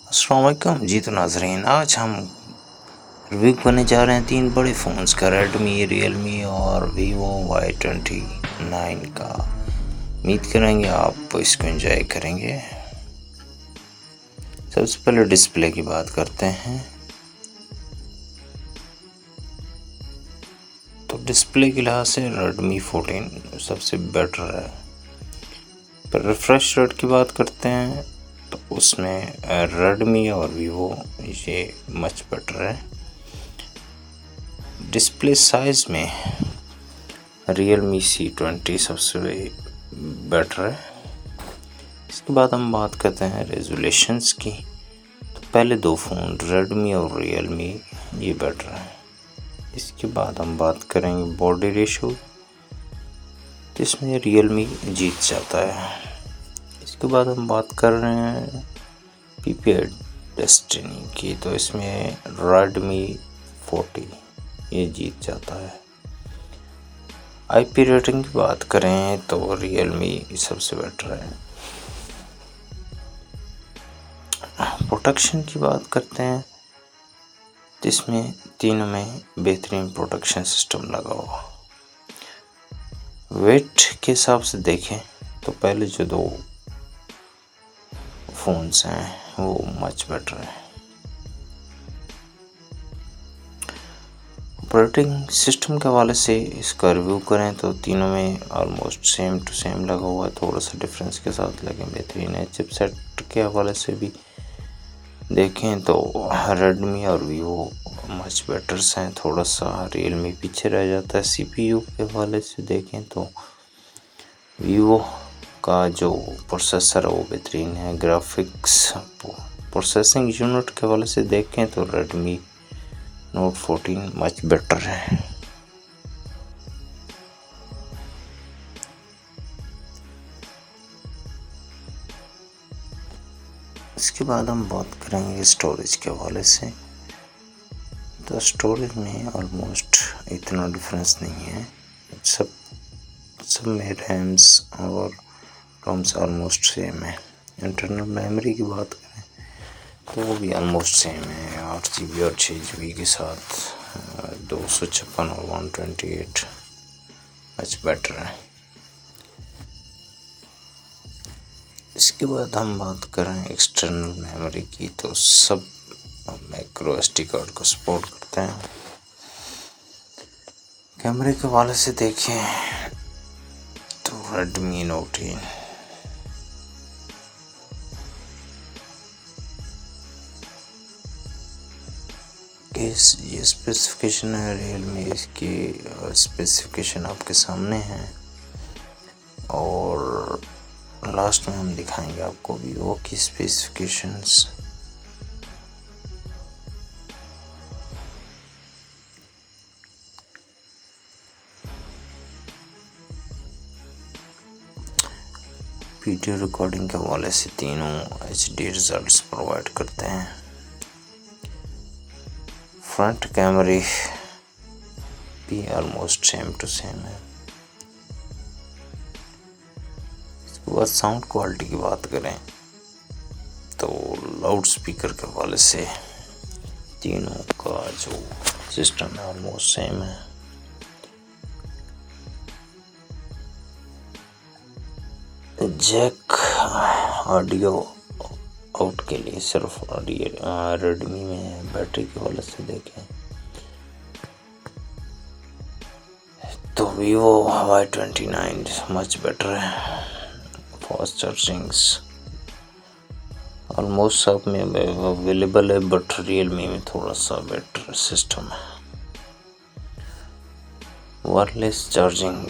अस्सलाम वालेकुम जी। तो नाज़रीन, आज हम रिव्यू करने जा रहे हैं 3 बड़े फ़ोन्स का, रेडमी, रियलमी और वीवो Y29 का। उम्मीद करेंगे आप इसको एंजॉय करेंगे। सबसे पहले डिस्प्ले की बात करते हैं। तो डिस्प्ले के लिहाज से रेडमी 14 सबसे बेटर है। पर रिफ्रेश रेट की बात करते हैं तो उसमें रेडमी और वीवो ये मच बेटर है। डिस्प्ले साइज़ में रियलमी C20 सबसे बेटर है। इसके बाद हम बात करते हैं रेजोल्यूशंस की। तो पहले 2 फ़ोन रेडमी और रियलमी ये बेटर है। इसके बाद हम बात करेंगे बॉडी रेशो, तो इसमें रियलमी जीत जाता है। इसके बाद हम बात कर रहे हैं PPI डेस्टिनी की, तो इसमें रेडमी 40 ये जीत जाता है। IP रेटिंग की बात करें तो रियलमी सबसे बेटर है। प्रोटेक्शन की बात करते हैं तो इसमें तीनों में बेहतरीन प्रोटेक्शन सिस्टम लगा हुआ। वेट के हिसाब से देखें तो पहले जो 2 फ़ोन्स हैं वो मच बेटर है। ऑपरेटिंग सिस्टम के हवाले से इसका रिव्यू करें तो तीनों में ऑलमोस्ट सेम टू सेम लगा हुआ है, थोड़ा सा डिफरेंस के साथ लेकिन बेहतरीन है। चिपसेट के हवाले से भी देखें तो रेडमी और वीवो मच बेटर्स हैं, थोड़ा सा रियलमी पीछे रह जाता है। CPU के हवाले से देखें तो वीवो का जो प्रोसेसर है वो बेहतरीन है। ग्राफिक्स प्रोसेसिंग यूनिट के हवाले से देखें तो रेडमी नोट 14 मच बेटर है। इसके बाद हम बात करेंगे स्टोरेज के हवाले से। तो स्टोरेज में ऑलमोस्ट इतना डिफरेंस नहीं है, सब में रैम्स और रोम्स ऑलमोस्ट सेम है। इंटरनल मेमोरी की बात करें तो वो भी ऑलमोस्ट सेम है, 8 GB और 6 GB के साथ 256 और 128 मच बेटर है। इसके बाद हम बात करें एक्सटर्नल मेमोरी की, तो सब माइक्रो SD कार्ड को सपोर्ट करते हैं। कैमरे के हवाले से देखें तो रेडमी नोट 10 ये स्पेसिफिकेशन है, रियलमी इसकी स्पेसिफिकेशन आपके सामने है और लास्ट में हम दिखाएंगे आपको वीवो की स्पेसिफिकेशंस। वीडियो रिकॉर्डिंग के हवाले से तीनों HD रिजल्ट्स प्रोवाइड करते हैं। फ्रंट कैमरे भी ऑलमोस्ट सेम टू सेम है। इसके बाद साउंड क्वालिटी की बात करें तो लाउड स्पीकर के हवाले से तीनों का जो सिस्टम है ऑलमोस्ट सेम है। जैक ऑडियो आउट के लिए सिर्फ रेडमी में है। बैटरी के हवाले से देखें तो वीवो Y29 मच बेटर है। फास्ट चार्जिंग्स ऑलमोस्ट सब में अवेलेबल है, बट रियलमी में थोड़ा सा बेटर सिस्टम है। वायरलेस चार्जिंग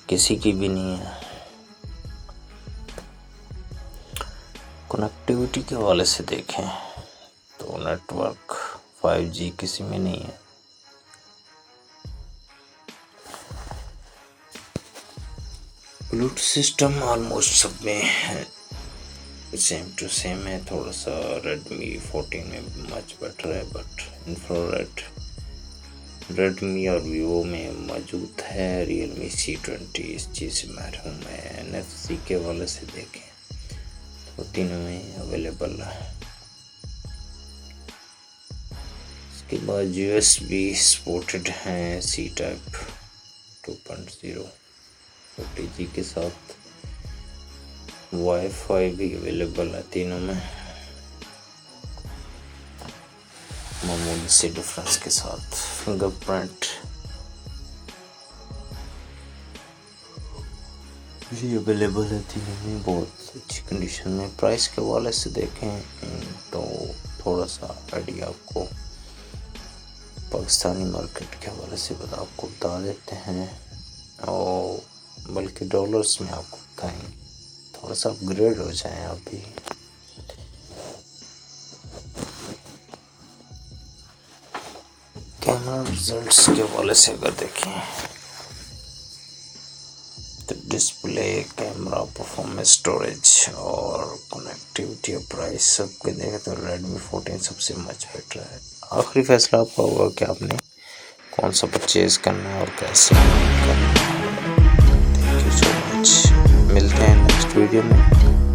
किसी की भी नहीं है। कनेक्टिविटी के हवाले से देखें तो नेटवर्क 5G किसी में नहीं है। ब्लूटूथ सिस्टम ऑलमोस्ट सब में है, सेम टू सेम है। थोड़ा सा रेडमी 14 में मच बेटर है, बट इंफ्रारेड रेडमी और वीवो में मौजूद है। रियलमी C20 इस चीज़ से महरूम है। NFC के हवाले से देखें तो तीनों में अवेलेबल है। इसके बाद USB सपोर्टेड हैं C टाइप 2.0 OTG के साथ। वाईफाई भी अवेलेबल है तीनों में मामूली से डिफरेंस के साथ। फिंगरप्रिंट भी अवेलेबल है तीनों में, बहुत अच्छी कंडीशन में। प्राइस के हवाले से देखें तो थोड़ा सा आइडिया आपको पाकिस्तानी मार्केट के हवाले से आपको बता देते हैं, और बल्कि डॉलर्स में आपको बताएंगे, थोड़ा सा अपग्रेड हो जाए आप भी। कैमरा रिजल्ट्स के हवाले से अगर देखें तो डिस्प्ले, कैमरा, परफॉर्मेंस, स्टोरेज और कनेक्टिविटी और प्राइस सब के देखें तो Redmi 14 सबसे मच बेटर है। आखिरी फैसला आपका होगा कि आपने कौन सा परचेज़ करना है और कैसे करना है। थैंक यू सो मच, मिलते हैं नेक्स्ट वीडियो में।